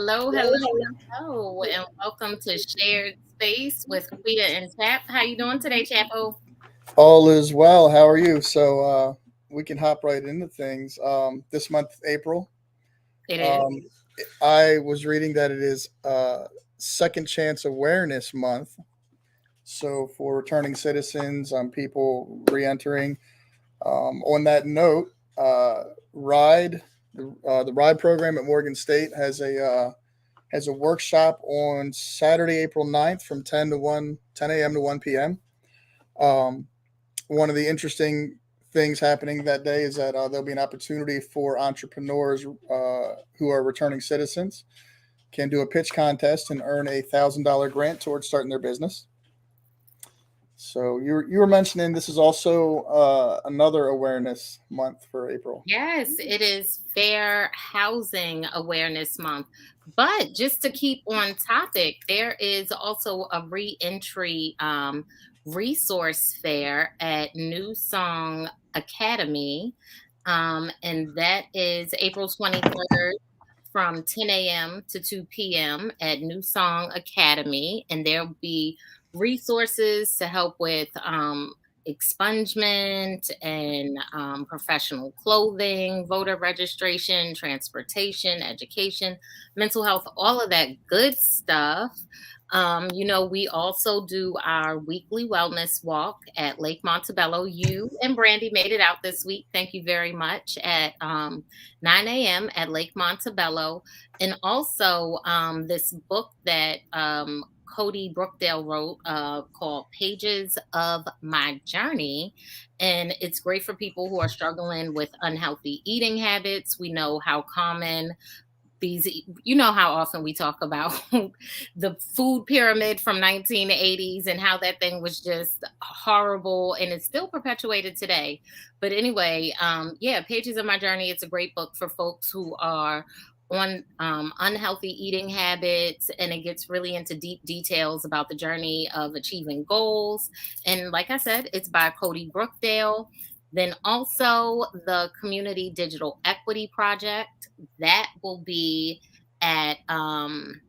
Hello, hello, hello, and welcome to Shared Space with Quida and Chap. How you doing today, Chapo? All is well. How are you? So we can hop right into things. This month, April, It is. um, I was reading that it is Second Chance Awareness Month. So for returning citizens, people re-entering. On that note, Ride the Ride program at Morgan State has a workshop on Saturday, April 9th from 10 a.m. to 1 p.m. Um, One of the interesting things happening that day is that there'll be an opportunity for entrepreneurs who are returning citizens can do a pitch contest and earn $1,000 grant towards starting their business. So you were mentioning this is also another awareness month for April. Yes, it is Fair Housing Awareness Month. But just to keep on topic, there is also a re-entry resource fair at New Song Academy, and that is April 23rd from 10 a.m. to 2 p.m. at New Song Academy, and there'll be resources to help with expungement and professional clothing, voter registration, transportation, education, mental health, all of that good stuff. We also do our weekly wellness walk at Lake Montebello. You and Brandy made it out this week. Thank you very much at 9 a.m. at Lake Montebello. And also this book that Cody Brookdale wrote called Pages of My Journey. And it's great for people who are struggling with unhealthy eating habits. We know how common these, how often we talk about the food pyramid from 1980s and how that thing was just horrible and it's still perpetuated today. But anyway, yeah, Pages of My Journey, it's a great book for folks who are on unhealthy eating habits, and it gets really into deep details about the journey of achieving goals. And like I said, it's by Cody Brookdale. Then also the Community Digital Equity Project, that will be at I'm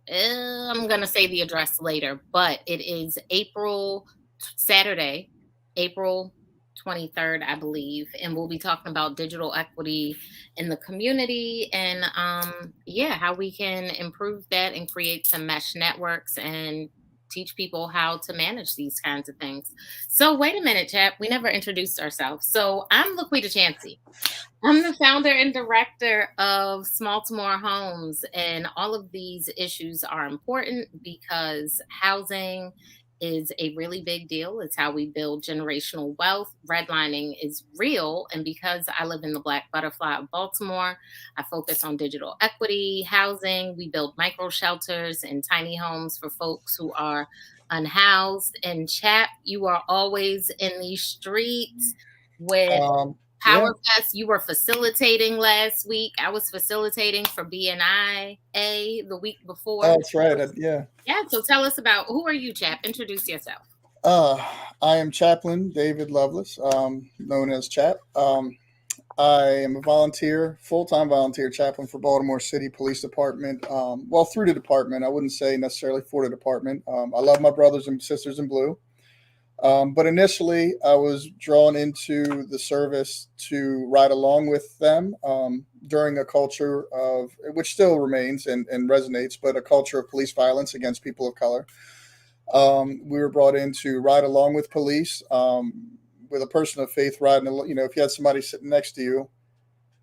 gonna say the address later, but it is Saturday, April 23rd, I believe, and we'll be talking about digital equity in the community and yeah, how we can improve that and create some mesh networks and teach people how to manage these kinds of things. So wait a minute, Chap. We never introduced ourselves. So I'm Laquita Chansey. I'm the founder and director of Baltimore Homes, and all of these issues are important because housing is a really big deal. It's how we build generational wealth. Redlining is real, and because I live in the Black Butterfly of Baltimore, I focus on digital equity, housing. We build micro shelters and tiny homes for folks who are unhoused. And Chap, you are always in these streets with Yeah, Power Fest. You were facilitating last week. I was facilitating for BNIA the week before. that's right. Yeah. Yeah, so tell us about who are you, Chap? Introduce yourself. Uh, I am Chaplain David Lovelace, known as Chap. I am a volunteer, full time volunteer chaplain for Baltimore City Police Department. Well, through the department, I wouldn't say necessarily for the department. I love my brothers and sisters in blue. But initially, I was drawn into the service to ride along with them during a culture of, which still remains and resonates, but a culture of police violence against people of color. We were brought in to ride along with police, with a person of faith riding. If you had somebody sitting next to you,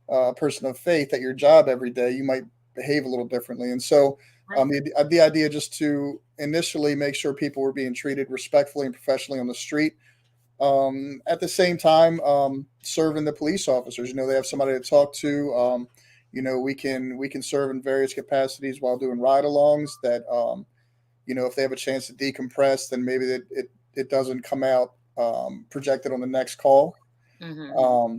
a person of faith at your job every day, you might behave a little differently. And so the idea just to initially make sure people were being treated respectfully and professionally on the street. At the same time, serving the police officers, they have somebody to talk to. We can serve in various capacities while doing ride-alongs. That if they have a chance to decompress, then maybe it doesn't come out projected on the next call. Mm-hmm.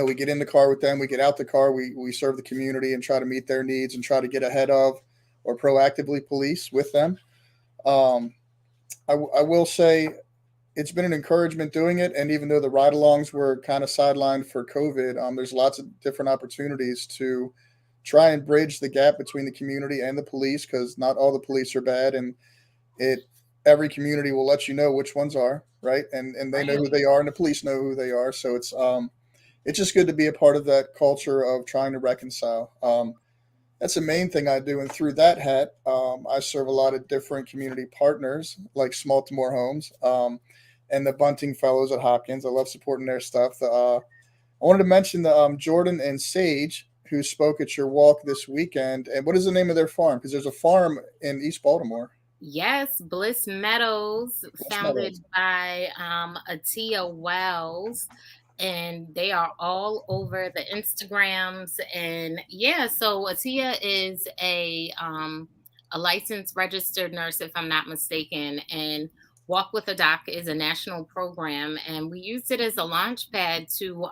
We get in the car with them, we get out the car, we serve the community and try to meet their needs and try to get ahead of or proactively police with them. Um, I will say it's been an encouragement doing it. And even though the ride alongs were kind of sidelined for COVID, there's lots of different opportunities to try and bridge the gap between the community and the police, because not all the police are bad, and it every community will let you know which ones are right, and they know Right. who they are, and the police know who they are. So it's just good to be a part of that culture of trying to reconcile. That's the main thing I do. And through that hat, I serve a lot of different community partners like Baltimore Homes, and the Bunting Fellows at Hopkins. I love supporting their stuff. I wanted to mention the Jordan and Sage, who spoke at your walk this weekend. And what is the name of their farm? Because there's a farm in East Baltimore. Yes, Bliss Meadows, West founded Meadows. by Atia Wells, and they are all over the Instagrams. And yeah, so Atia is a licensed registered nurse, if I'm not mistaken, and Walk with a Doc is a national program, and we used it as a launch pad to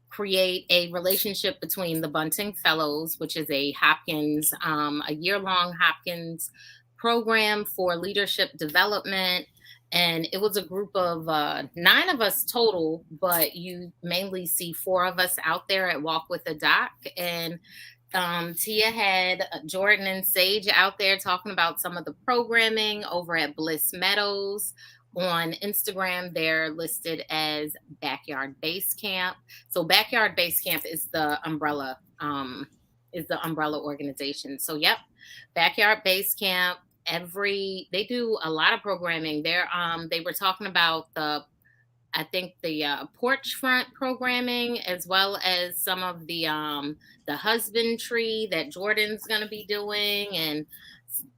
create a relationship between the Bunting Fellows, which is a Hopkins, a year-long Hopkins program for leadership development. And it was a group of nine of us total, but you mainly see four of us out there at Walk with the Doc. And Tia had Jordan and Sage out there talking about some of the programming over at Bliss Meadows. On Instagram, they're listed as Backyard Base Camp. So Backyard Base Camp is the umbrella organization. So yep, Backyard Base Camp. They do a lot of programming. They were talking about I think the porch front programming, as well as some of the husbandry that Jordan's going to be doing, and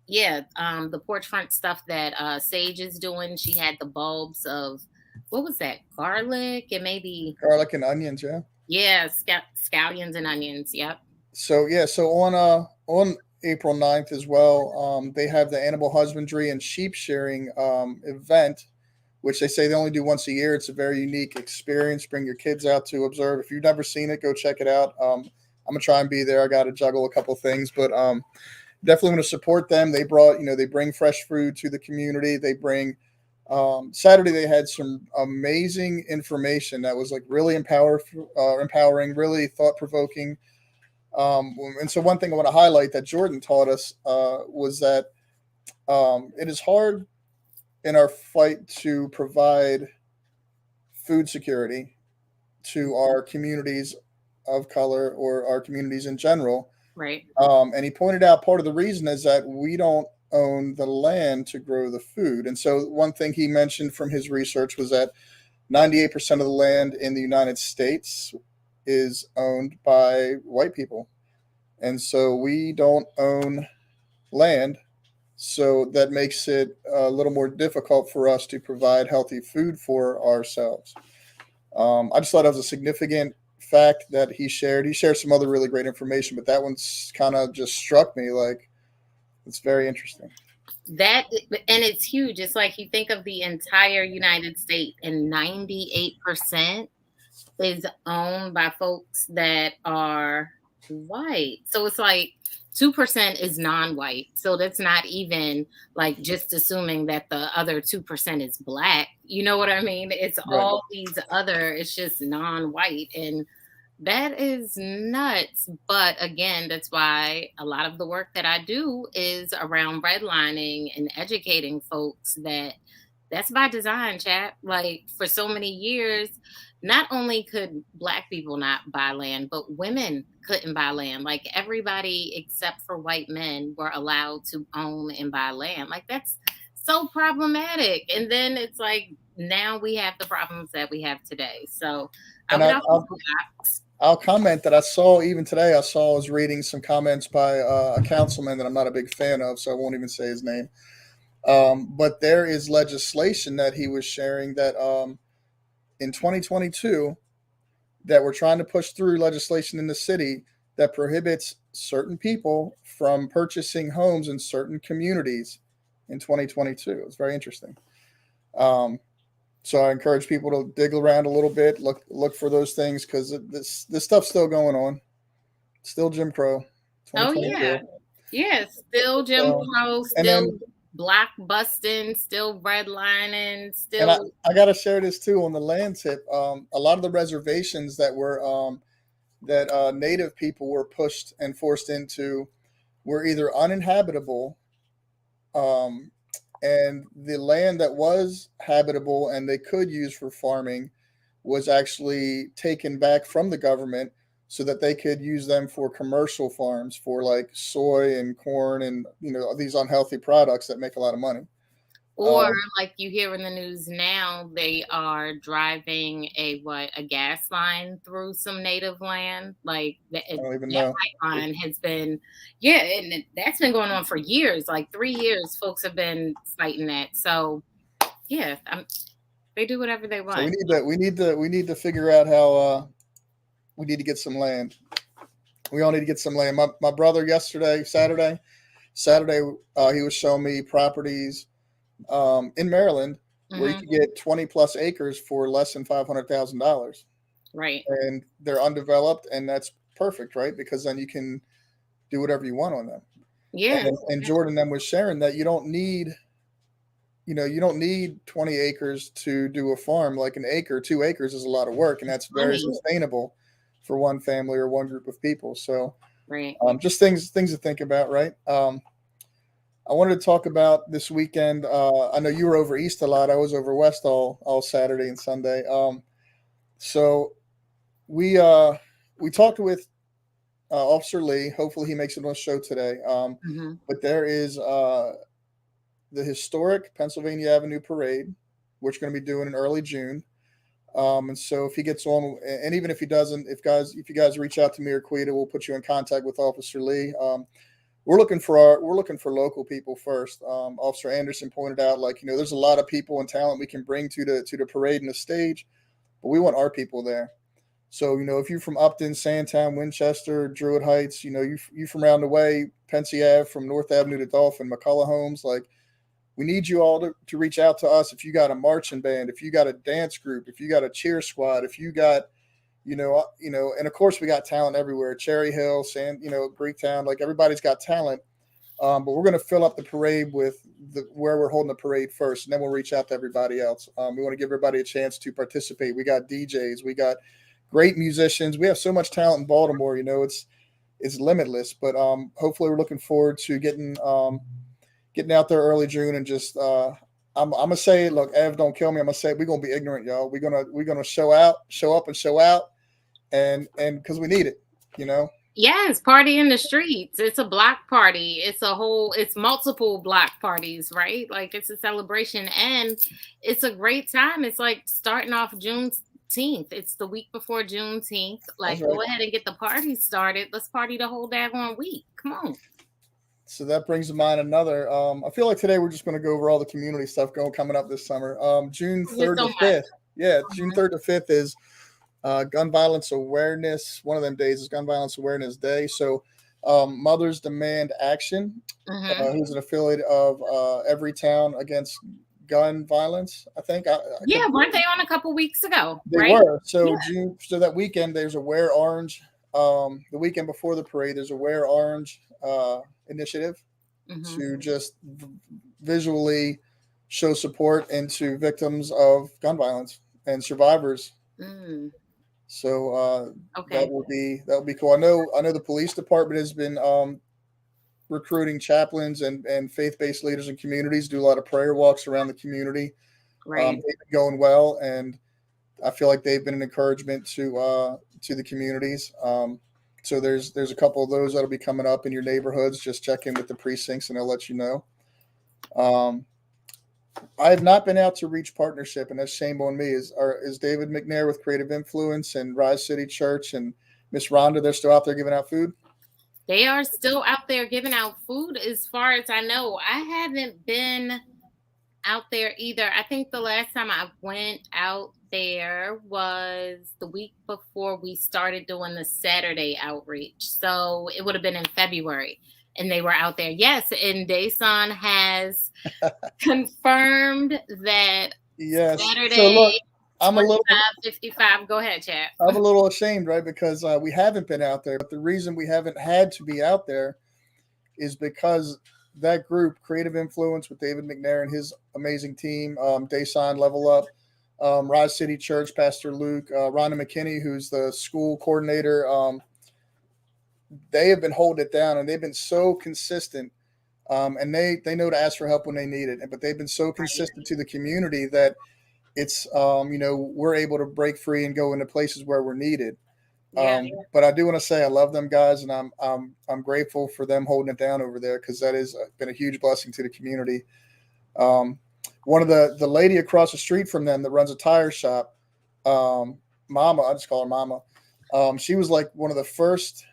yeah, the porch front stuff that Sage is doing. She had the bulbs of, what was that, garlic and maybe, Garlic and onions, yeah. yeah, scallions and onions. Yep. So yeah, so on April 9th as well, they have the animal husbandry and sheep shearing event, which they say they only do once a year. It's a very unique experience. Bring your kids out to observe. If you've never seen it, go check it out. I'm gonna try and be there. I got to juggle a couple things, but definitely want to support them. They bring fresh food to the community. They bring Saturday they had some amazing information that was like really empowering, really thought provoking. And so one thing I want to highlight that Jordan taught us was that it is hard in our fight to provide food security to our communities of color or our communities in general. Right. And he pointed out part of the reason is that we don't own the land to grow the food. And so one thing he mentioned from his research was that 98% of the land in the United States is owned by white people. And so we don't own land. So that makes it a little more difficult for us to provide healthy food for ourselves. I just thought it was a significant fact that he shared. He shared some other really great information, but that one's kind of just struck me like it's very interesting. That, and it's huge. It's like you think of the entire United States, and 98% is owned by folks that are white. So it's like 2% is non-white. So that's not even like just assuming that the other 2% is black. You know what I mean? It's Right. all these other, it's just non-white. And that is nuts. But again, that's why a lot of the work that I do is around redlining and educating folks that that's by design, chat. Like for so many years, not only could black people not buy land, but women couldn't buy land. Like everybody except for white men were allowed to own and buy land. Like that's so problematic. And then it's like now we have the problems that we have today. So I'll And get I, off the I'll, soapbox. I'll comment that I saw even today. I was reading some comments by a councilman that I'm not a big fan of, so I won't even say his name. But there is legislation that he was sharing that in 2022 that we're trying to push through legislation in the city that prohibits certain people from purchasing homes in certain communities in 2022. It's very interesting. Um, so I encourage people to dig around a little bit, look for those things because this stuff's still going on. Still Jim Crow, Oh yeah. 2022. Yeah. Still Jim So, Crow, and still then block busting, still redlining, and still I got to share this too on the land tip. A lot of the reservations that were that native people were pushed and forced into were either uninhabitable, um, and the land that was habitable and they could use for farming was actually taken back from the government so that they could use them for commercial farms for like soy and corn and these unhealthy products that make a lot of money. Or Um, like you hear in the news now, they are driving a gas line through some native land. Like I don't even that know. pipeline has been, yeah, and that's been going on for years. Like 3 years, folks have been fighting that. So yeah, they do whatever they So we want. need to we need to figure out how we need to get some land. We all need to get some land. My brother yesterday, Saturday, he was showing me properties in Maryland where you Hmm. could get 20 plus acres for less than $500,000, Right. and they're undeveloped, and that's perfect, right? Because then you can do whatever you want on them. Yeah. And Jordan then was sharing that you don't need 20 acres to do a farm. Like an acre, 2 acres is a lot of work, and that's very Money. sustainable for one family or one group of people. So Right. just things to think about, right? I wanted to talk about this weekend. I know you were over east a lot. I was over west all Saturday and Sunday. So we we talked with Officer Lee. Hopefully, he makes it on the show today. Hmm. But there is the historic Pennsylvania Avenue Parade, which we're going to be doing in early June. And so if he gets on, and even if he doesn't, if you guys reach out to me or Quida, we'll put you in contact with Officer Lee. We're looking for local people first. Officer Anderson pointed out, like, there's a lot of people and talent we can bring to the parade and the stage, but we want our people there. So if you're from Upton, Sandtown, Winchester, Druid Heights, you from around the way, Pensy Ave, from North Avenue to Dolphin, McCullough Homes, like, we need you all to reach out to us. If you got a marching band, if you got a dance group, if you got a cheer squad, if you got and of course we got talent everywhere. Cherry Hill, Greektown, like everybody's got talent. But we're going to fill up the parade with where we're holding the parade first, and then we'll reach out to everybody else. We want to give everybody a chance to participate. We got DJs, we got great musicians. We have so much talent in Baltimore. It's limitless. But hopefully, we're looking forward to getting out there early June and just. I'm gonna say, look, Ev, don't kill me. I'm gonna say we're gonna be ignorant, y'all. We're gonna show up, and show out, and because we need it. Yes, party in the streets. It's a block party. It's multiple block parties, right? Like it's a celebration and it's a great time. It's like starting off Juneteenth. It's the week before Juneteenth. That's Like right. go ahead and get the party started. Let's party the whole daggone week. Come on. So that brings to mind another. I feel like today we're just going to go over all the community stuff coming up this summer. June There's 3rd so to much. 5th. Yeah, June 3rd to 5th is Gun Violence Awareness. One of them days is Gun Violence Awareness Day. So Mothers Demand Action, Hmm. who's an affiliate of Everytown Against Gun Violence, I think. I Yeah, could. weren't they on a couple weeks ago, They right? were. Yeah. So that weekend there's a Wear Orange. The weekend before the parade, there's a Wear Orange initiative Hmm. to just visually show support into victims of gun violence and survivors. Mm, So that okay. will be cool. I know the police department has been recruiting chaplains and faith based leaders in communities. Do a lot of prayer walks around the community. Right. They've been going well, and I feel like they've been an encouragement to the communities. So there's a couple of those that'll be coming up in your neighborhoods. Just check in with the precincts, and they'll let you know. Um, I have not been out to Reach Partnership, and that's shame on me. Is David McNair with Creative Influence and Rise City Church and Miss Rhonda? They're still out there giving out food. They are still out there giving out food as far as I know. I haven't been out there either. I think the last time I went out there was the week before we started doing the Saturday outreach. So it would have been in February. And they were out there. Yes. And Dason has confirmed that Yes. So Saturday look, I'm a little 25:55. Go ahead, Chap. I'm a little ashamed, right? Because we haven't been out there. But the reason we haven't had to be out there is because that group, Creative Influence with David McNair and his amazing team, Daysign Level Up, Rise City Church, Pastor Luke, Rhonda McKinney, who's the school coordinator. They have been holding it down, and they've been so consistent. And they know to ask for help when they need it. But they've been so Right. consistent to the community that it's we're able to break free and go into places where we're needed. Yeah. But I do want to say I love them guys, and I'm grateful for them holding it down over there because that has been a huge blessing to the community. Um, One of the lady across the street from them that runs a tire shop, Mama, I just call her Mama. She was like one of the first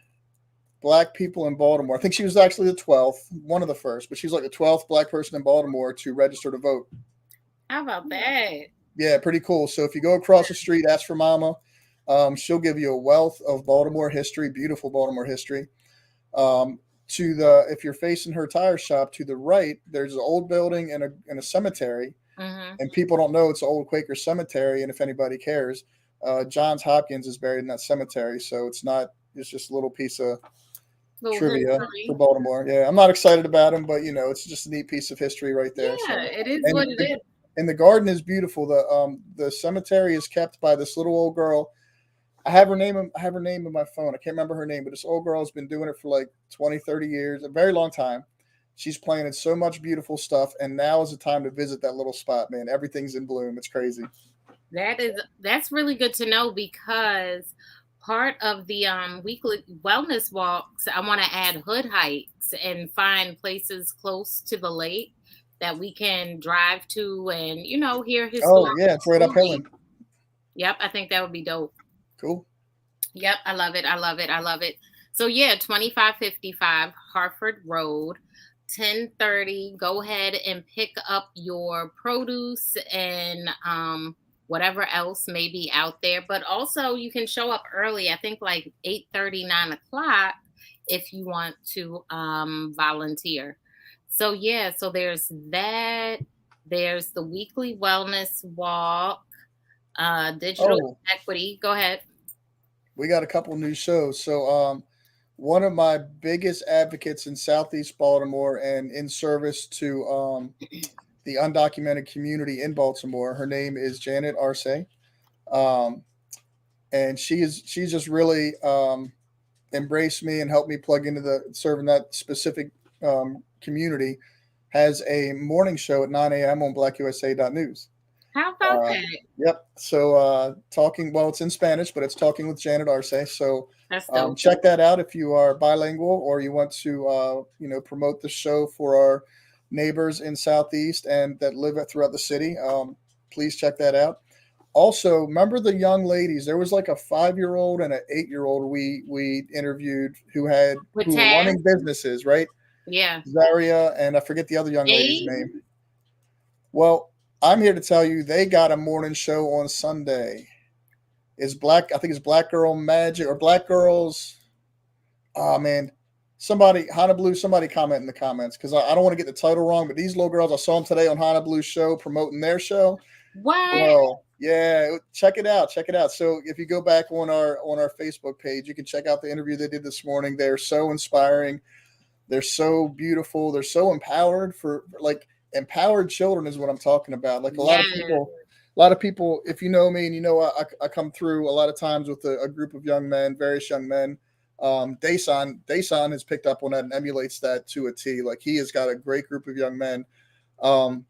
black people in Baltimore. I think she was actually the 12th, one of the first, but she's like the 12th black person in Baltimore to register to vote. How about that? Yeah, pretty cool. So if you go across the street, ask for Mama. She'll give you a wealth of Baltimore history, beautiful Baltimore history. To the if you're facing her tire shop to the right, there's an old building and a cemetery, Mm-hmm. and people don't know it's an old Quaker cemetery. And if anybody cares, Johns Hopkins is buried in that cemetery, so it's not. It's just a little piece of Little trivia for history. Baltimore. Yeah, I'm not excited about him, but it's just a neat piece of history right there. Yeah, So, it is and what it the is. and the garden is beautiful. The cemetery is kept by this little old girl. I have her name. I have her name in my phone. I can't remember her name, but this old girl has been doing it for like 20, 30 years, a very long time. She's planted so much beautiful stuff, and now is the time to visit that little spot, man. Everything's in bloom. It's crazy. That's really good to know because part of the weekly wellness walks, I want to add hood hikes and find places close to the lake that we can drive to and hear Oh historical yeah, it's right uphill. stories. Yep, I think that would be dope. Cool. Yep, I love it. I love it. I love it. So yeah, 2555 Harford Road, 10:30. Go ahead and pick up your produce and whatever else may be out there. But also you can show up early. I think like 8:30, 9 o'clock if you want to volunteer. So yeah, so there's that. There's the weekly wellness walk, digital Oh, equity. Go ahead. we got a couple new shows. So, one of my biggest advocates in Southeast Baltimore and in service to the undocumented community in Baltimore, her name is Janet Arce. Um, and she's just really embraced me and helped me plug into the serving that specific community. Has a morning show at 9 a.m. on BlackUSA.News. How about Uh, that? yep. So talking, well, it's in Spanish, but it's talking with Janet Arce. So That's dope. check that out if you are bilingual or you want to, promote the show for our neighbors in Southeast and that live throughout the city. Please check that out. Also, remember the young ladies? There was like a 5-year-old and an 8-year-old we interviewed With who were Taz? running businesses, right? Yeah. Zaria and I forget the other young lady's Abe? name. Well, I'm here to tell you they got a morning show on Sunday. Is Black? I think it's Black Girl Magic or Black Girls. Oh man, somebody Hana Blue. Somebody comment in the comments because I don't want to get the title wrong. But these little girls, I saw them today on Hana Blue's show promoting their show. What? Bro, yeah, check it out. Check it out. So if you go back on our Facebook page, you can check out the interview they did this morning. They're so inspiring. They're so beautiful. They're so empowered for like empowered children is what I'm talking about. Like Yes. a lot of people, if you know me and I come through a lot of times with a group of young men, various young men. Dason has picked up on that and emulates that to a T. Like he has got a great group of young men. Um,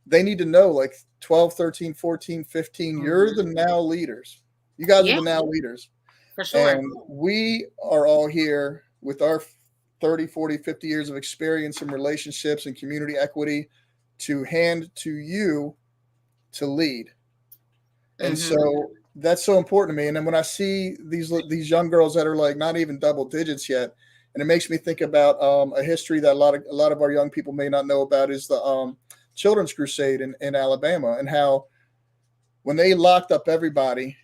they need to know like 12, 13, 14, 15, you're the Hmm. now leaders. You guys are Yeah, the now leaders. for sure. And we are all here with our 30, 40, 50 years of experience in relationships and community equity to hand to you to lead. And Hmm. so that's so important to me. And then when I see these young girls that are like not even double digits yet, and it makes me think about a history that a lot of our young people may not know about is the Children's Crusade in Alabama and how when they locked up everybody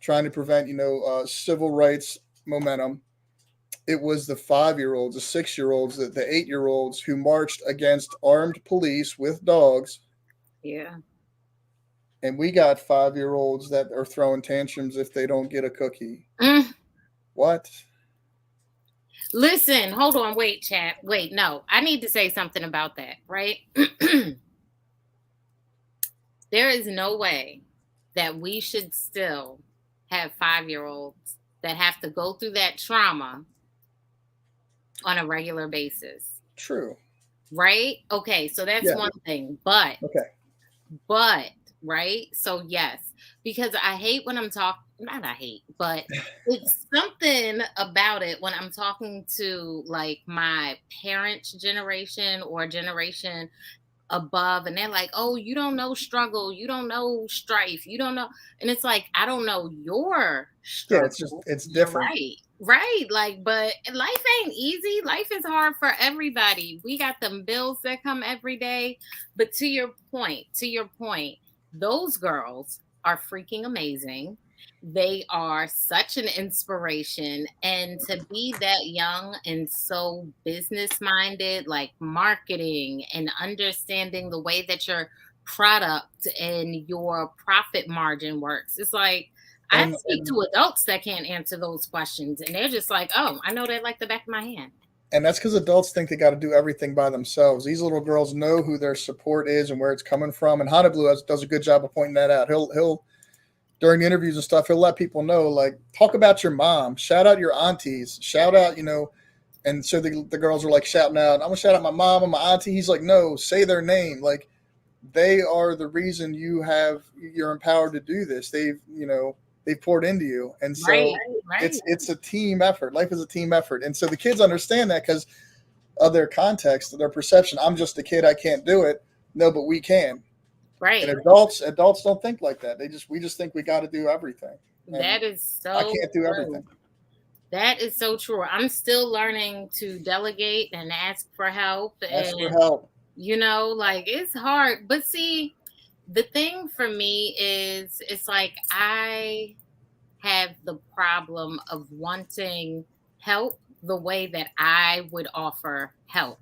trying to prevent civil rights momentum, it was the 5-year-olds, the 6-year-olds, the 8-year-olds who marched against armed police with dogs. Yeah. And we got 5-year-olds that are throwing tantrums if they don't get a cookie. Mm. What? Listen, hold on, wait, chat. Wait, no, I need to say something about that, right? There is no way that we should still have 5-year-olds that have to go through that trauma on a regular basis. True. Right? Okay, so that's Yeah. one thing. But, right? So yes, because I hate when I'm talking, not I hate, but it's something about it when I'm talking to like my parents' generation or generation above, and they're like, "Oh, you don't know struggle, you don't know strife, you don't know." And it's like, I don't know your Yeah, it's just struggle. it's You're different. right. Right. Like, but life ain't easy. Life is hard for everybody. We got them bills that come every day. But to your point, those girls are freaking amazing. They are such an inspiration. And to be that young and so business minded, like marketing and understanding the way that your product and your profit margin works, it's like I And speak to adults that can't answer those questions, and they're just like, "Oh, I know that like the back of my hand." and that's because adults think they got to do everything by themselves. These little girls know who their support is and where it's coming from. And Honda Blue does a good job of pointing that out. He'll during the interviews and stuff, he'll let people know, like, talk about your mom, shout out your aunties, shout out, And so the girls are like shouting out, I'm gonna shout out my mom and my auntie. He's like, no, say their name. Like, they are the reason you're empowered to do this. They've poured into you, and so Right, right, it's a team effort. Life is a team effort, and so the kids understand that because of their context, their perception. I'm just a kid. I can't do it. No, but we can. And right. adults don't think like that. We just think we got to do everything, and That is I so can't do everything. true. That is so true. I'm still learning to delegate and ask for help, Ask for and help. like it's hard. But see, the thing for me is, it's like I have the problem of wanting help the way that I would offer help.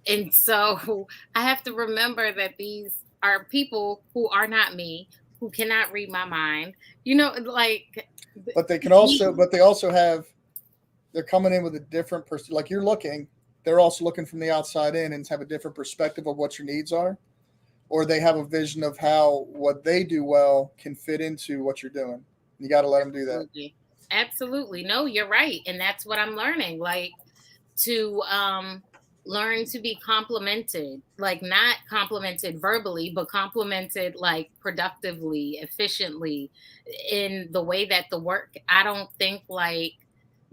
And so I have to remember that these are people who are not me, who cannot read my mind. Like But they can me, also, but they also have. They're coming in with a different person. Like you're looking, they're also looking from the outside in and have a different perspective of what your needs are, or they have a vision of how what they do well can fit into what you're doing. You got to let them do that. absolutely. Absolutely. No, you're right. And that's what I'm learning. Like to learn to be complimented, like not complimented verbally, but complimented like productively, efficiently, in the way that the work, I don't think like,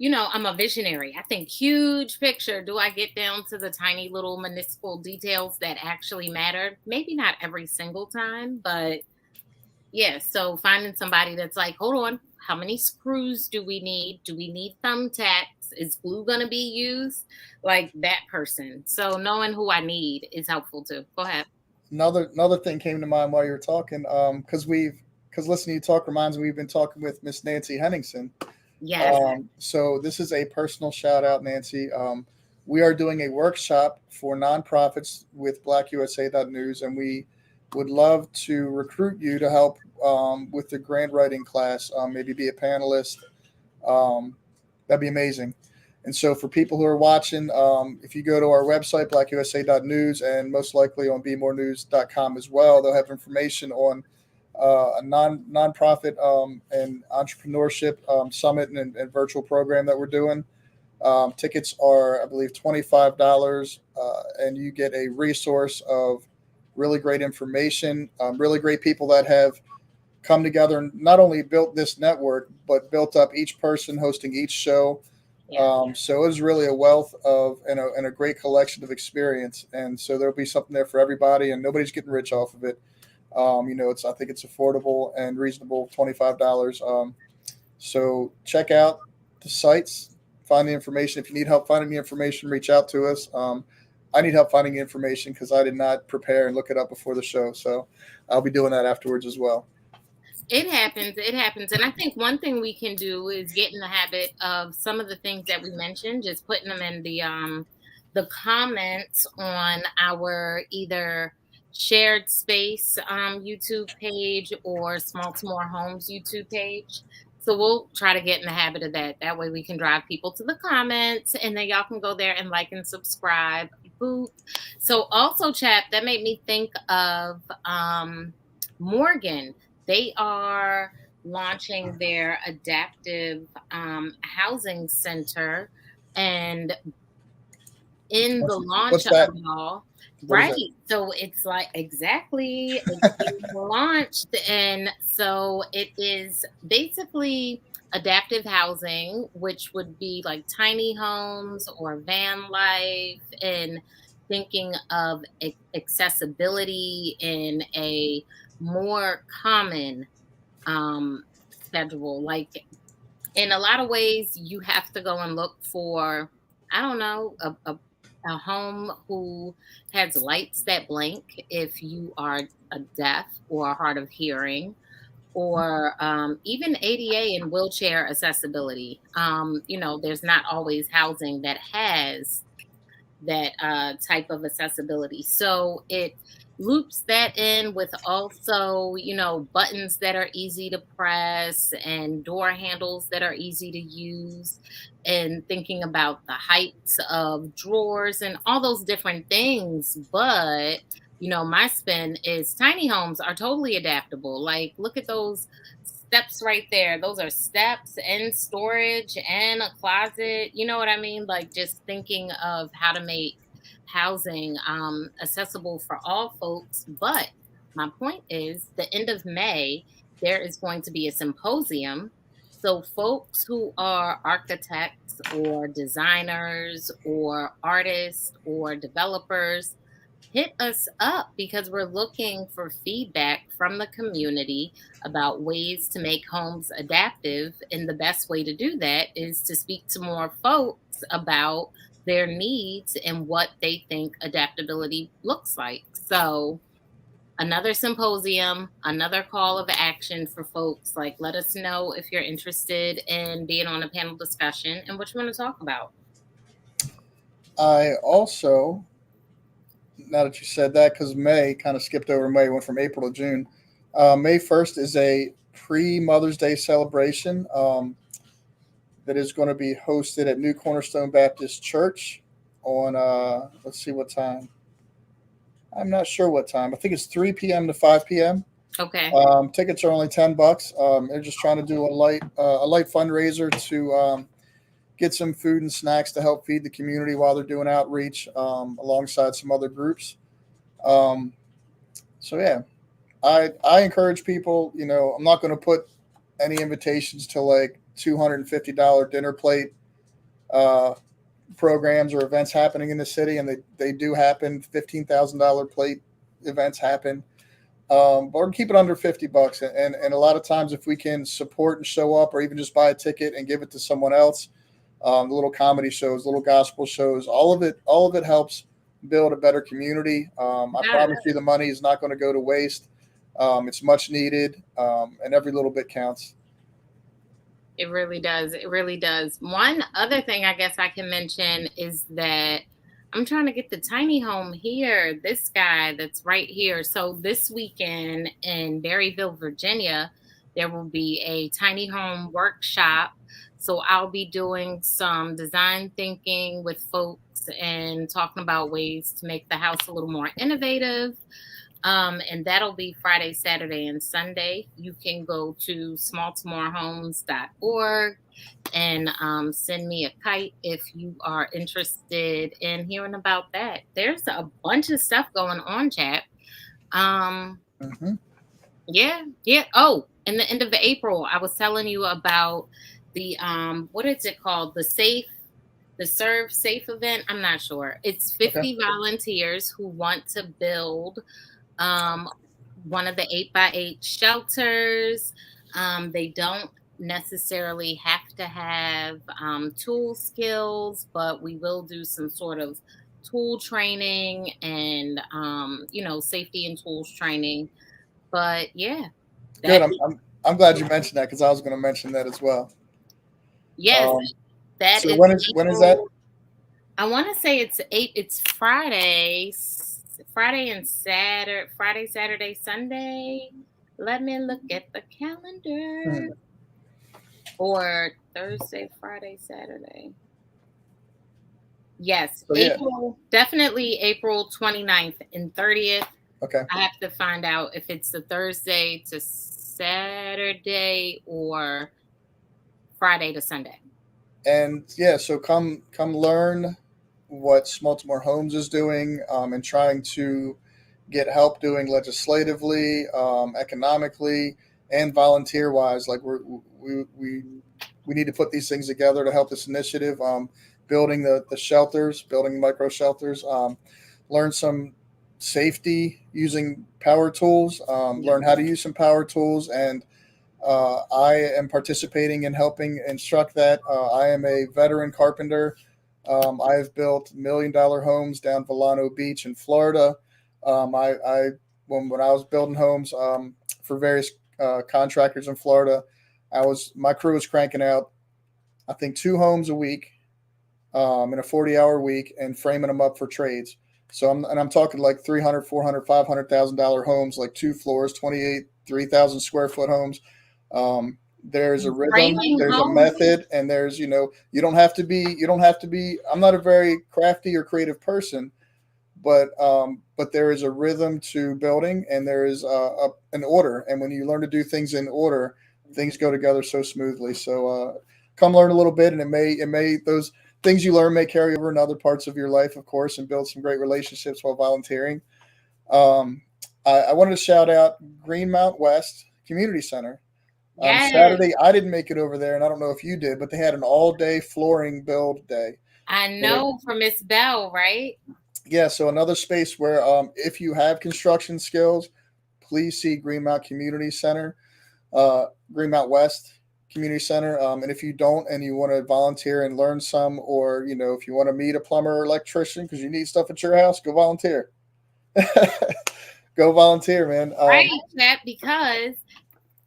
I'm a visionary. I think huge picture. Do I get down to the tiny little municipal details that actually matter? Maybe not every single time, but yeah, so finding somebody that's like, hold on, how many screws do we need? Do we need thumbtacks? Is glue going to be used? Like that person. So knowing who I need is helpful too. Go ahead. Another thing came to mind while you were talking, because listening to you talk reminds me we've been talking with Miss Nancy Henningsen. Yes. So this is a personal shout out, Nancy. We are doing a workshop for nonprofits with BlackUSA.News, and we would love to recruit you to help with the grant writing class. Maybe be a panelist. Um, that'd be amazing. And so, for people who are watching, if you go to our website, blackusa.news, and most likely on bmorenews.com as well, they'll have information on a nonprofit and entrepreneurship summit and virtual program that we're doing. Tickets are, I believe, $25, and you get a resource of really great information, really great people that have come together and not only built this network, but built up each person hosting each show. Yeah. So it was really a wealth of and a great collection of experience. And so there'll be something there for everybody, and nobody's getting rich off of it. I think it's affordable and reasonable, $25. So check out the sites, find the information. If you need help finding the information, reach out to us. I need help finding the information because I did not prepare and look it up before the show. So I'll be doing that afterwards as well. It happens. It happens. And I think one thing we can do is get in the habit of some of the things that we mentioned, just putting them in the comments on our either shared space YouTube page or Small to More Homes YouTube page. So we'll try to get in the habit of that. That way we can drive people to the comments, and then y'all can go there and like and subscribe. Boop. So also, Chap, that made me think of Morgan, they are launching their adaptive housing center. And in the launch What's of that? it all, What is right? it? So it's like exactly it's being launched, and so it is basically adaptive housing, which would be like tiny homes or van life, and thinking of accessibility in a more common schedule. Like in a lot of ways, you have to go and look for, I don't know, a home who has lights that blink if you are a deaf or hard of hearing, or even ADA and wheelchair accessibility. There's not always housing that has that type of accessibility. So it loops that in with also, buttons that are easy to press and door handles that are easy to use, and thinking about the heights of drawers and all those different things. But, my spin is tiny homes are totally adaptable. Like, look at those steps right there. Those are steps and storage and a closet. You know what I mean? Like just thinking of how to make housing accessible for all folks. But my point is, the end of May, there is going to be a symposium. So, folks who are architects or designers or artists or developers, hit us up because we're looking for feedback from the community about ways to make homes adaptive. And the best way to do that is to speak to more folks about their needs and what they think adaptability looks like. So, another symposium, another call of action for folks. Like, let us know if you're interested in being on a panel discussion and what you want to talk about. I also, now that you said that, because May kind of skipped over May, went from April to June. May 1st is a pre Mother's Day celebration that is going to be hosted at New Cornerstone Baptist Church on, let's see what time. I'm not sure what time. I think it's 3 p.m. to 5 p.m. Okay. Tickets are only $10. They're just trying to do a light fundraiser to get some food and snacks to help feed the community while they're doing outreach alongside some other groups. Um, so yeah, I encourage people. I'm not going to put any invitations to like $250 dinner plate uh, programs or events happening in the city, and they do happen. $15,000 plate events happen. Or keep it under $50, and a lot of times if we can support and show up, or even just buy a ticket and give it to someone else, the little comedy shows, little gospel shows, all of it helps build a better community. I Got promise you, the money is not going to go to waste. It's much needed, and every little bit counts. It really does. It really does. One other thing I guess I can mention is that I'm trying to get the tiny home here. This guy that's right here. So this weekend in Berryville, Virginia, there will be a tiny home workshop. So I'll be doing some design thinking with folks and talking about ways to make the house a little more innovative. And that'll be Friday, Saturday, and Sunday. You can go to smalltomorehomes.org and send me a kite if you are interested in hearing about that. There's a bunch of stuff going on, chat. Um, Hmm. yeah, yeah. Oh, in the end of April, I was telling you about the what is it called? The Serve Safe event. I'm not sure. It's Okay. 50 volunteers who want to build um, one of the 8x8 shelters. They don't necessarily have to have tool skills, but we will do some sort of tool training and, safety and tools training. But yeah, Good. that I'm glad you mentioned that because I was going to mention that as well. yes, Um, that so is when is that? April. I want to say it's Friday, Friday and Saturday, Friday, Saturday, Sunday. Let me look at the calendar. Hmm. Or Thursday, Friday, Saturday. Yes, So yeah. April, definitely April 29th and 30th. Okay. I have to find out if it's the Thursday to Saturday or Friday to Sunday. And yeah, so come learn what Smaltimore Homes is doing, and trying to get help doing legislatively, economically, and volunteer wise. Like we need to put these things together to help this initiative. Building the shelters, building micro shelters, learn some safety using power tools, Yeah. learn how to use some power tools, and I am participating in helping instruct that. I am a veteran carpenter. I have built $1 million homes down Volano Beach in Florida. I when I was building homes for various contractors in Florida, my crew was cranking out, I think, 2 homes a week, in a 40-hour week, and framing them up for trades. So I'm talking like 300, 400, $500,000 homes, like 2 floors, 28, 3,000 square foot homes. There's a rhythm, Framing there's a homes. method, and there's, you don't have to be. I'm not a very crafty or creative person, but there is a rhythm to building, and there is an order. And when you learn to do things in order, things go together so smoothly. So come learn a little bit, and it may those things you learn may carry over in other parts of your life, of course, and build some great relationships while volunteering. Um, I wanted to shout out Greenmount West Community Center. Yes, Saturday, I didn't make it over there, and I don't know if you did, but they had an all-day flooring build day. I And it, know from Miss Bell, right? yeah, so another space where, if you have construction skills, please see Greenmount Community Center, Greenmount West Community Center. And if you don't, and you want to volunteer and learn some, or if you want to meet a plumber or electrician because you need stuff at your house, go volunteer. Go volunteer, man. Right, Chap, because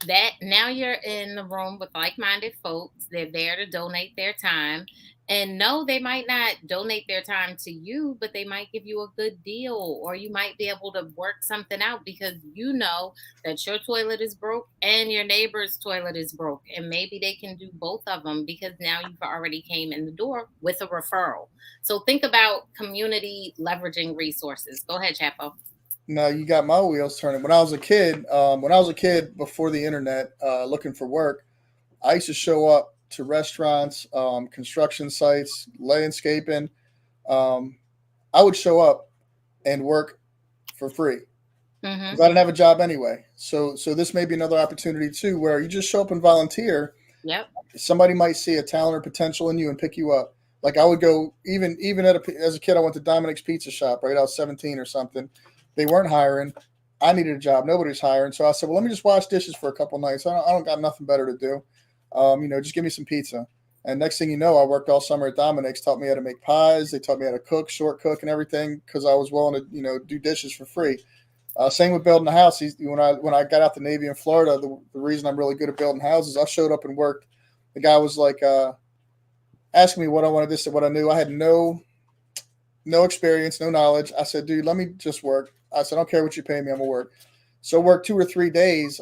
that now you're in the room with like-minded folks. They're there to donate their time. And no, they might not donate their time to you, but they might give you a good deal, or you might be able to work something out because you know that your toilet is broke and your neighbor's toilet is broke. And maybe they can do both of them because now you've already came in the door with a referral. So think about community leveraging resources. Go ahead, Chapo. No, you got my wheels turning. When I was a kid before the internet, looking for work, I used to show up to restaurants, construction sites, landscaping. Um, I would show up and work for free because Mm-hmm. I didn't have a job anyway. So this may be another opportunity too, where you just show up and volunteer. Yep. Somebody might see a talent or potential in you and pick you up. Like I would go, even as a kid, I went to Dominic's Pizza Shop. Right, I was 17 or something. They weren't hiring. I needed a job. Nobody's hiring. So I said, well, let me just wash dishes for a couple nights. I don't got nothing better to do. Just give me some pizza. And next thing you know, I worked all summer at Dominic's. Taught me how to make pies. They taught me how to cook, short cook, and everything because I was willing to do dishes for free. Same with building a house. When I got out the Navy in Florida, the reason I'm really good at building houses, I showed up and worked. The guy was like asking me what I wanted, this and what I knew. I had no experience, no knowledge. I said, dude, let me just work. I said, I don't care what you pay me, I'm gonna work. So I worked 2 or 3 days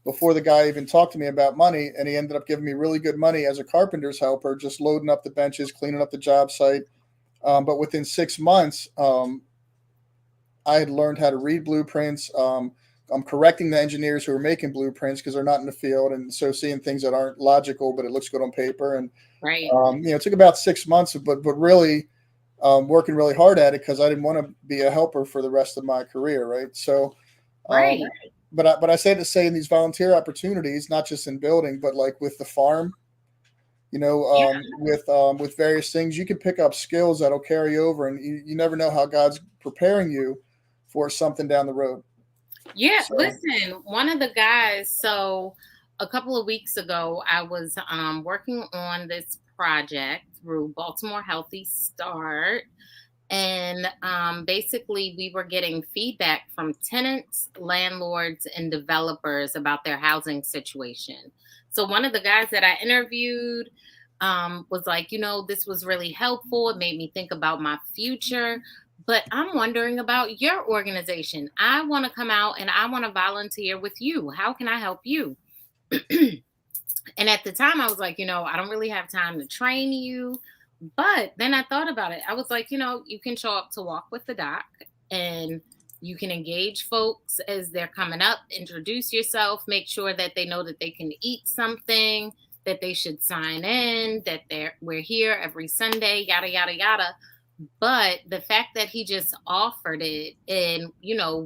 before the guy even talked to me about money, and he ended up giving me really good money as a carpenter's helper, just loading up the benches, cleaning up the job site. But within 6 months, I had learned how to read blueprints. I'm correcting the engineers who are making blueprints because they're not in the field, and so seeing things that aren't logical, but it looks good on paper. And Right. it took about 6 months, but really working really hard at it because I didn't want to be a helper for the rest of my career, right? So, um, Right. but I say to say in these volunteer opportunities, not just in building, but like with the farm, Yeah. with various things, you can pick up skills that'll carry over, and you never know how God's preparing you for something down the road. Yeah, So, listen, one of the guys, so a couple of weeks ago, I was working on this project through Baltimore Healthy Start. And basically, we were getting feedback from tenants, landlords, and developers about their housing situation. So, one of the guys that I interviewed was like, this was really helpful. It made me think about my future. But I'm wondering about your organization. I want to come out and I want to volunteer with you. How can I help you? And at the time, I was like, I don't really have time to train you. But then I thought about it. I was like, you can show up to walk with the doc and You can engage folks as they're coming up, introduce yourself, make sure that they know that they can eat something, that they should sign in, that we're here every Sunday, yada yada yada. But the fact that he just offered it and,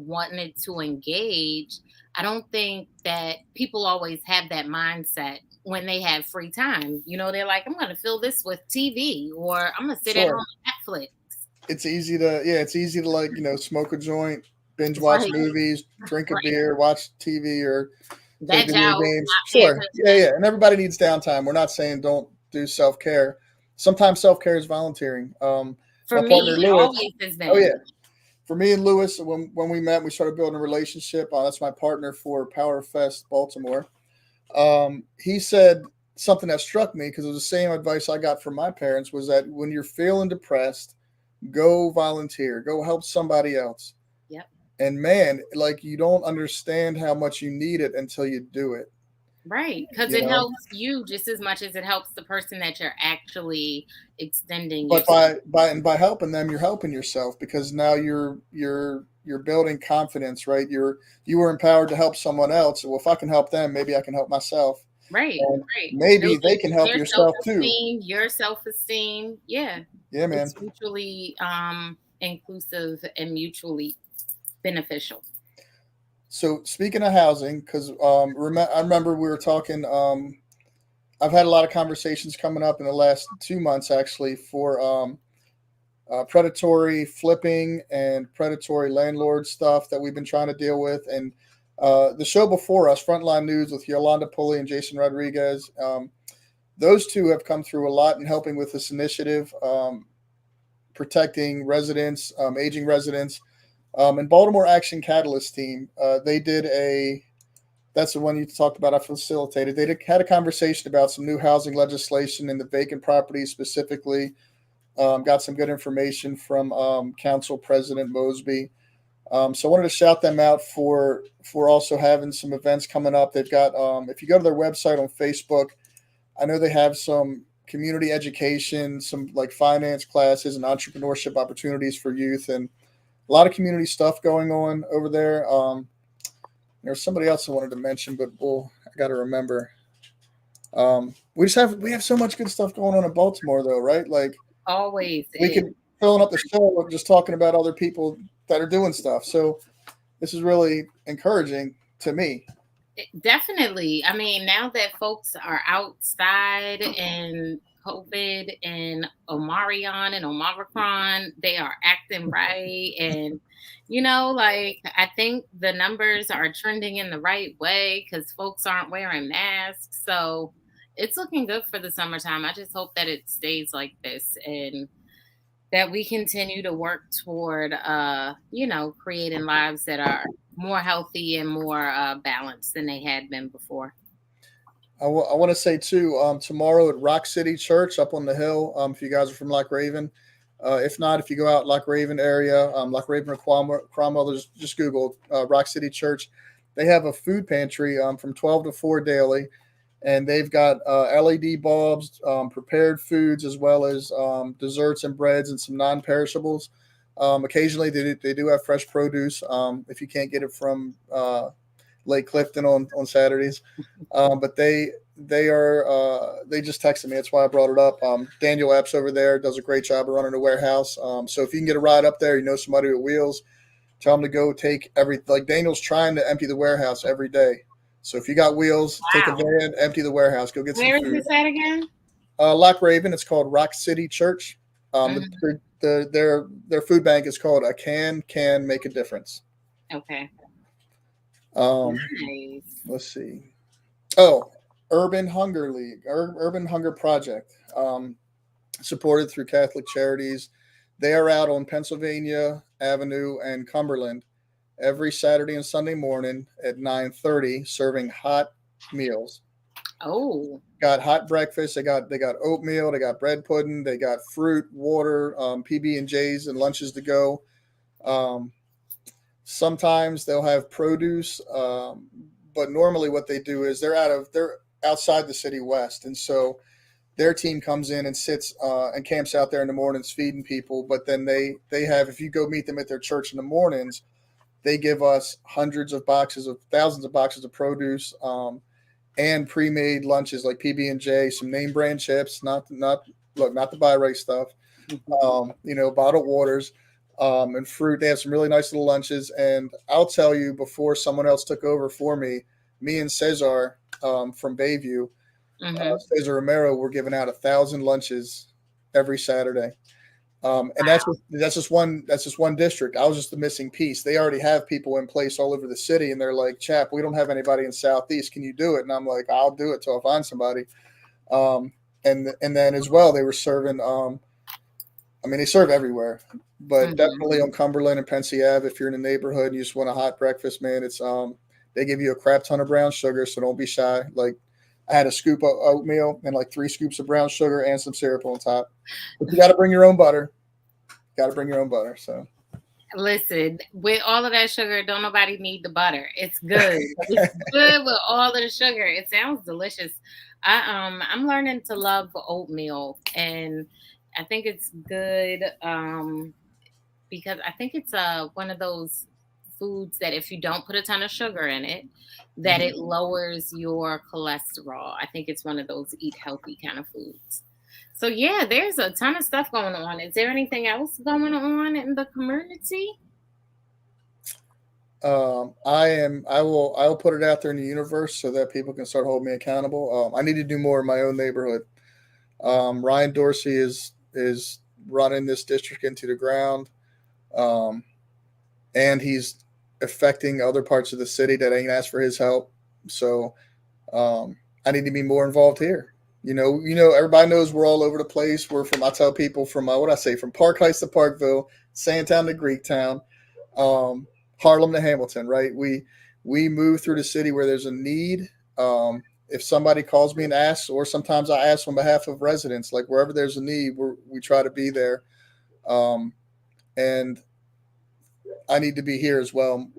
wanted to engage, I don't think that people always have that mindset when they have free time. They're like, I'm going to fill this with TV, or I'm going to sit at home Sure. on Netflix. It's easy to like, smoke a joint, binge watch Right, movies, drink a right. beer, watch TV, or play Veg video out, games. not pay Sure. Yeah, attention. yeah. And everybody needs downtime. We're not saying don't do self care. Sometimes self care is volunteering. For My me, partner it Lewis. always has Oh been. yeah. For me and Lewis, when we met, we started building a relationship. That's my partner for Power Fest Baltimore. He said something that struck me because it was the same advice I got from my parents was that when you're feeling depressed, go volunteer, go help somebody else. Yep. And man, like you don't understand how much you need it until you do it, Right. Because you it know. helps you just as much as it helps the person that you're actually extending your But by helping them, you're helping yourself because now you're building confidence, right? You were empowered to help someone else. Well, if I can help them, maybe I can help myself, right, and right. maybe they Building can help their yourself too. self-esteem, your self-esteem. Yeah. Yeah, man. It's mutually inclusive and mutually beneficial. So speaking of housing, because I remember we were talking. I've had a lot of conversations coming up in the last 2 months actually for predatory flipping and predatory landlord stuff that we've been trying to deal with. And the show before us, Frontline News with Yolanda Pulley and Jason Rodriguez, those two have come through a lot in helping with this initiative, protecting residents, aging residents. And Baltimore Action Catalyst team, they did a that's the one you talked about. I facilitated. Had a conversation about some new housing legislation in the vacant properties specifically. Got some good information from Council President Mosby. So I wanted to shout them out for also having some events coming up. They've got if you go to their website on Facebook, I know they have some community education, some like finance classes and entrepreneurship opportunities for youth, and a lot of community stuff going on over there. There's somebody else I wanted to mention, but I got to remember. We have so much good stuff going on in Baltimore, though, right? Like Always we is. could filling up the show with just talking about other people that are doing stuff. So this is really encouraging to me. Definitely. I mean, now that folks are outside and COVID and Omarion and Omicron, they are acting right. And, like, I think the numbers are trending in the right way because folks aren't wearing masks. So it's looking good for the summertime. I just hope that it stays like this and that we continue to work toward, creating lives that are more healthy and more balanced than they had been before. I want to say too, tomorrow at Rock City Church up on the hill. If you guys are from Loch Raven, if not, if you go out Loch Raven area, Loch Raven or Cromwell, just Google Rock City Church. They have a food pantry from 12 to 4 daily, and they've got LED bulbs, prepared foods, as well as desserts and breads and some non-perishables. Occasionally, they do have fresh produce if you can't get it from Lake Clifton on Saturdays. But they just texted me. That's why I brought it up. Daniel Epps over there does a great job of running a warehouse. So if you can get a ride up there, somebody with wheels, tell them to go take like Daniel's trying to empty the warehouse every day. So if you got wheels, take a Wow. van, empty the warehouse, go get some Where is food. this at again? Loch Raven, it's called Rock City Church. Hmm. Their food bank is called A Can Make a Difference. Okay. Um, Nice. let's see. Oh, Urban Hunger League, Urban Hunger Project, supported through Catholic Charities. They are out on Pennsylvania Avenue and Cumberland every Saturday and Sunday morning at 9:30, serving hot meals. Oh, Got hot breakfast. They got oatmeal. They got bread pudding. They got fruit, water, PB and J's, and lunches to go. Um, Sometimes they'll have produce, but normally what they do is they're outside the city west, and so their team comes in and sits and camps out there in the mornings feeding people. But then they have if you go meet them at their church in the mornings, they give us thousands of boxes of produce, and pre-made lunches like PB&J, some name brand chips, not the buy right stuff, Mhm. bottled waters, and fruit. They have some really nice little lunches. And I'll tell you, before someone else took over for me and Cesar, from Bayview, Mhm. Cesar Romero, were giving out 1,000 lunches every Saturday. And that's just one district. I was just the missing piece. They already have people in place all over the city, and they're like, "Chap, we don't have anybody in Southeast. Can you do it?" And I'm like, "I'll do it till I find somebody." Um, and then as well, they were serving. I mean, they serve everywhere, but Mhm. definitely on Cumberland and Pensy Ave. If you're in the neighborhood and you just want a hot breakfast, man, it's they give you a crap ton of brown sugar, so don't be shy. Like, I had a scoop of oatmeal and like 3 scoops of brown sugar and some syrup on top. But you got to bring your own butter. Got to bring your own butter. So Listen, with all of that sugar, don't nobody need the butter. It's good. It's good with all of the sugar. It sounds delicious. I'm learning to love oatmeal, and I think it's good because I think it's one of those foods that if you don't put a ton of sugar in it, that mhm. it lowers your cholesterol. I think it's one of those eat healthy kind of foods. So yeah, there's a ton of stuff going on. Is there anything else going on in the community? I will put it out there in the universe so that people can start holding me accountable. I need to do more in my own neighborhood. Ryan Dorsey is running this district into the ground, um, and he's affecting other parts of the city that ain't asked for his help. So I need to be more involved here. Everybody knows we're all over the place. We're from I tell people from what I say from Park Heights to Parkville, Sandtown to Greektown, um, Harlem to Hamilton. Right? We move through the city where there's a need. If somebody calls me and asks, or sometimes I ask on behalf of residents, like wherever there's a need, we try to be there. Um, and I need to be here as well.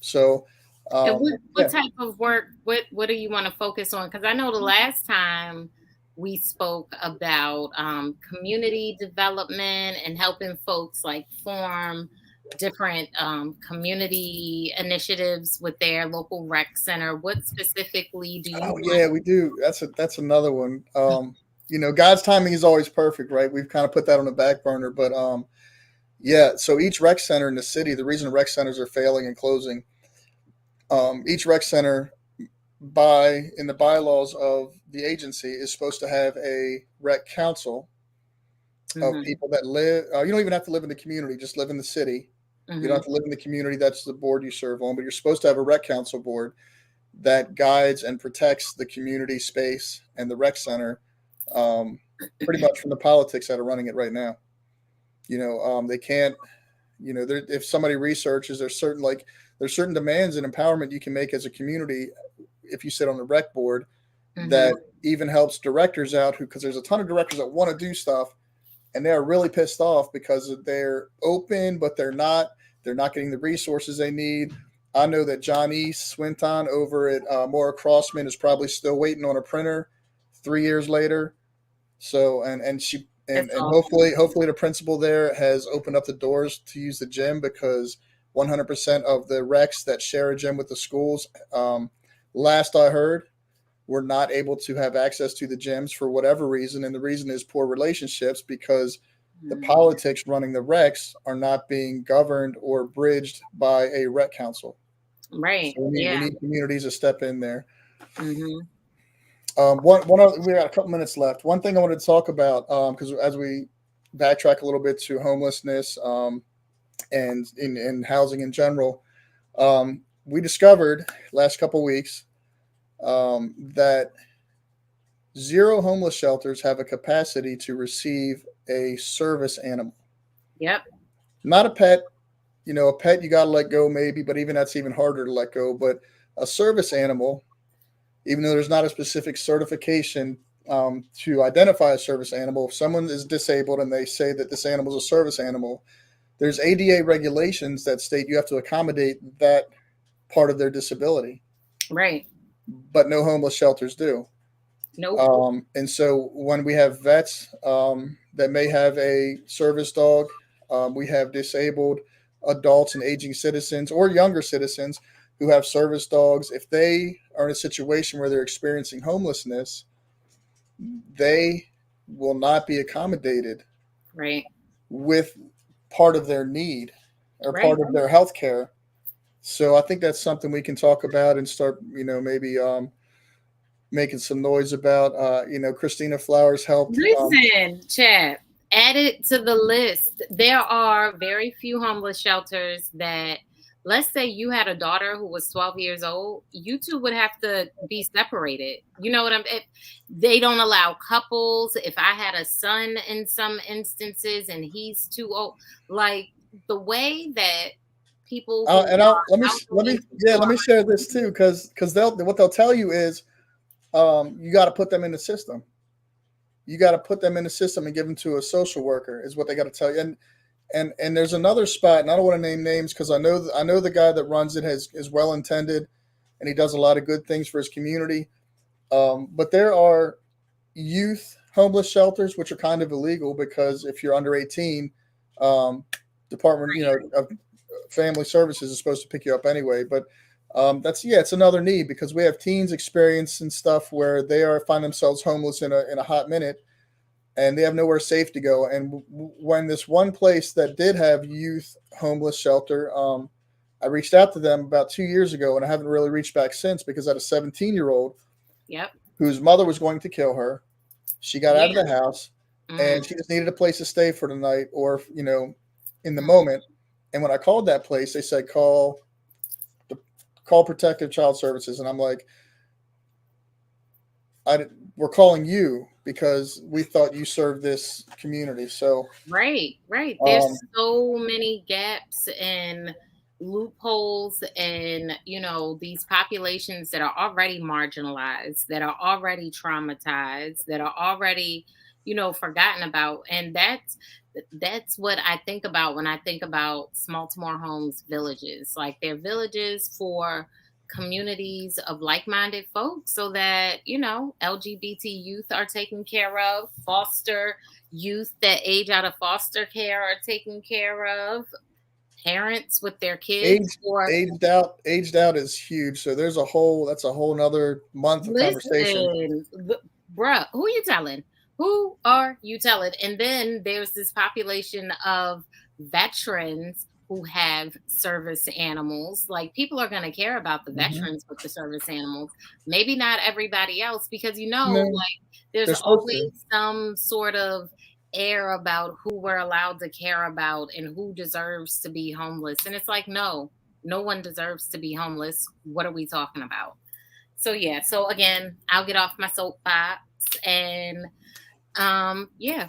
So, And what yeah. type of work? What do you want to focus on? Because I know the last time we spoke about community development and helping folks like form different community initiatives with their local rec center. What specifically do you Oh want? yeah, we do. That's another one. God's timing is always perfect, right? We've kind of put that on the back burner, but yeah. So each rec center in the city, the reason rec centers are failing and closing, each rec center by in the bylaws of the agency is supposed to have a rec council of Hmm. people that live. You don't even have to live in the community; just live in the city. You don't Hmm. have to live in the community. That's the board you serve on, but you're supposed to have a rec council board that guides and protects the community space and the rec center, um, pretty much from the politics that are running it right now. They can't. If somebody researches, there's certain demands and empowerment you can make as a community if you sit on the rec board Hmm. that even helps directors out who because there's a ton of directors that want to do stuff and they're really pissed off because they're open but they're not getting the resources they need. I know that Johnny Swinton over at Maura Crossman is probably still waiting on a printer 3 years later. So and she That's and awesome. hopefully the principal there has opened up the doors to use the gym because 100% of the recs that share a gym with the schools, last I heard, were not able to have access to the gyms for whatever reason, and the reason is poor relationships because the Mhm. politics running the recs are not being governed or bridged by a rec council. Right. So we Yeah. need communities to step in there. Hmm. We got a couple minutes left. One thing I wanted to talk about, because as we backtrack a little bit to homelessness, and in housing in general, we discovered last couple weeks, that zero homeless shelters have a capacity to receive a service animal, Yep. not a pet. A pet you got to let go maybe, but even that's even harder to let go. But a service animal, even though there's not a specific certification, to identify a service animal, if someone is disabled and they say that this animal is a service animal, there's ADA regulations that state you have to accommodate that part of their disability, Right. but no homeless shelters do. Nope. And so when we have vets, that may have a service dog, we have disabled adults and aging citizens or younger citizens who have service dogs, if they are in a situation where they're experiencing homelessness, they will not be accommodated Right. with part of their need or Right. part of their health care. So I think that's something we can talk about and start, maybe making some noise about. Christina Flowers helped. Listen, Chap, add it to the list. There are very few homeless shelters that, let's say you had a daughter who was 12 years old, you two would have to be separated. You know what they don't allow couples. If I had a son in some instances and he's too old, like the way that people who And I'll are elderly let me share this too, because they'll tell you is you got to put them in the system. You got to put them in the system and give them to a social worker is what they got to tell you. And there's another spot, and I don't want to name names because I know the guy that runs it is well intended, and he does a lot of good things for his community. But there are youth homeless shelters which are kind of illegal because if you're under 18, um, Department of Family Services is supposed to pick you up anyway. But it's another need because we have teens experiencing stuff where they find themselves homeless in a hot minute and they have nowhere safe to go. And when this one place that did have youth homeless shelter, I reached out to them about 2 years ago, and I haven't really reached back since because I had a 17-year-old Yep. whose mother was going to kill her. She got out of Yeah. the house, Mm. and she just needed a place to stay for the night, or in the moment. And when I called that place, they said call Protective Child Services, and I'm like, we're calling you because we thought you served this community. So, Right, right. There's um, so many gaps and loopholes and, these populations that are already marginalized, that are already traumatized, that are already, forgotten about. And that's what I think about when I think about Baltimore Homes villages. Like they're villages for communities of like-minded folks so that, LGBT youth are taken care of, foster youth that age out of foster care are taken care of, parents with their kids age or aged out is huge. So that's a whole nother month of conversation. listen, bruh, who you telling? Who are you telling? And then there's this population of veterans who have service animals. Like people are going to care about the Hmm. veterans with the service animals, maybe not everybody else, because No, like there's they're supposed to. always some sort of air about who we're allowed to care about and who deserves to be homeless. And it's like, no, no one deserves to be homeless. What are we talking about? So yeah, so again, I'll get off my soapbox and yeah,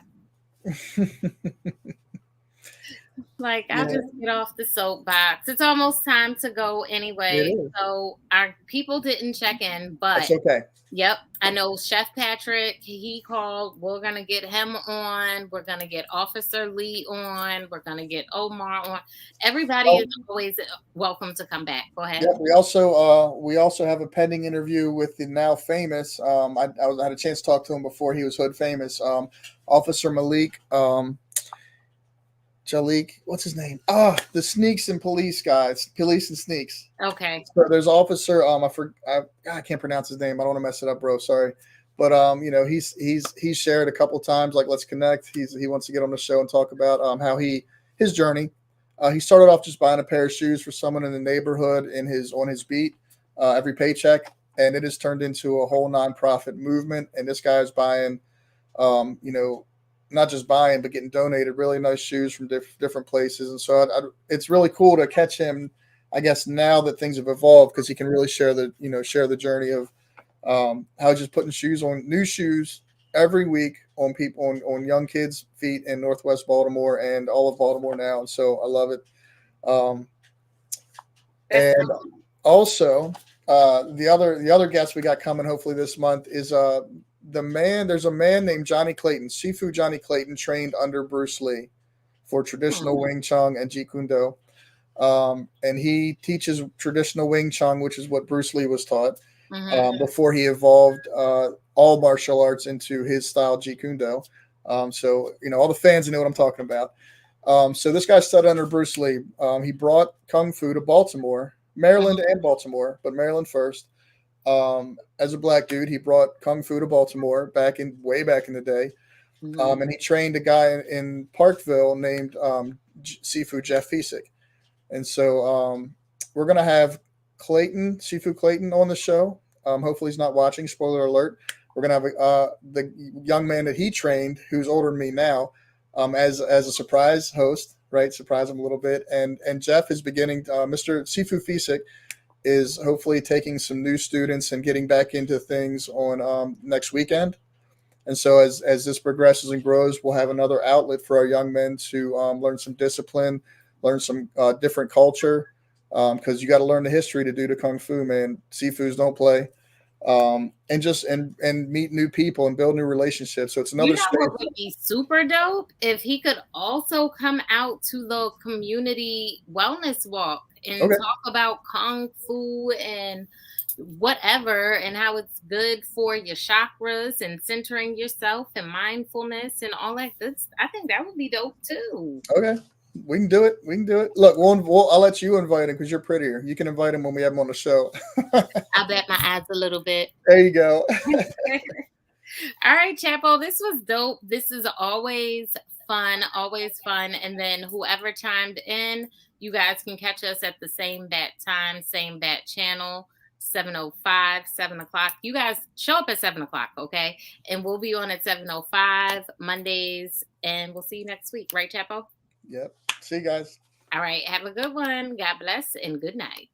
like I'll Yeah, just get off the soapbox. It's almost time to go it anyway. is. So our people didn't check in, That's but okay. yep, I know Chef Patrick, he called. We're gonna get him on. We're gonna get Officer Lee on. We're gonna get Omar on. Everybody is Oh, always welcome to come back. Go ahead. yeah. We also have a pending interview with the now famous. I had a chance to talk to him before he was hood famous. Officer Malik. Jalik, what's his name? The sneaks and police guys, police and sneaks. Okay. So there's officer. I can't pronounce his name. I don't want to mess it up, bro. Sorry, but he's shared a couple times. Like, let's connect. He wants to get on the show and talk about how his journey. He started off just buying a pair of shoes for someone in the neighborhood on his beat every paycheck, and it has turned into a whole nonprofit movement. And this guy is buying um, you know, not just buying but getting donated really nice shoes from different places. And so it's really cool to catch him. I guess now that things have evolved because he can really share the journey of how he's just putting new shoes every week on people on young kids' feet in Northwest Baltimore and all of Baltimore now. And so I love it. Um, That's and also, the other guest we got coming hopefully this month is the man. There's a man named Johnny Clayton, Sifu Johnny Clayton, trained under Bruce Lee for traditional Wing Chun and Jeet Kune Do. And he teaches traditional Wing Chun, which is what Bruce Lee was taught before he evolved all martial arts into his style Jeet Kune Do. So all the fans know what I'm talking about. So this guy studied under Bruce Lee. He brought kung fu to Baltimore, Maryland, Mhm, and Baltimore, but Maryland first. As a black dude, he brought kung fu to Baltimore way back in the day, mhm. and he trained a guy in Parkville named Sifu Jeff Fisick. And so we're gonna have Seafood Clayton, on the show. Hopefully he's not watching. Spoiler alert. We're gonna have the young man that he trained, who's older than me now, as a surprise host. Right, surprise him a little bit. And Jeff is beginning. Mr. Sifu Fisick is hopefully taking some new students and getting back into things on next weekend. And so as this progresses and grows, we'll have another outlet for our young men to learn some discipline, learn some different culture, because you got to learn the history to do the kung fu, man. Sifus don't play, and just and meet new people and build new relationships. So it's You another know what space. would be super dope? If he could also come out to the community wellness walk and Okay, talk about kung fu and whatever, and how it's good for your chakras and centering yourself and mindfulness and all that good I think that would be dope too. okay, we can do it. We can do it. Look, I'll let you invite him because you're prettier. You can invite him when we have him on the show. I bet my eyes a little bit. There you go. All right, Chapo, this was dope. This is always fun, always fun. And then whoever chimed in, you guys can catch us at the same bat time, same bat channel, 7:05, 7 o'clock. You guys show up at 7 o'clock, okay? And we'll be on at 7:05 Mondays, and we'll see you next week, right, Chapo? Yep. See you guys. All right, have a good one. God bless and good night.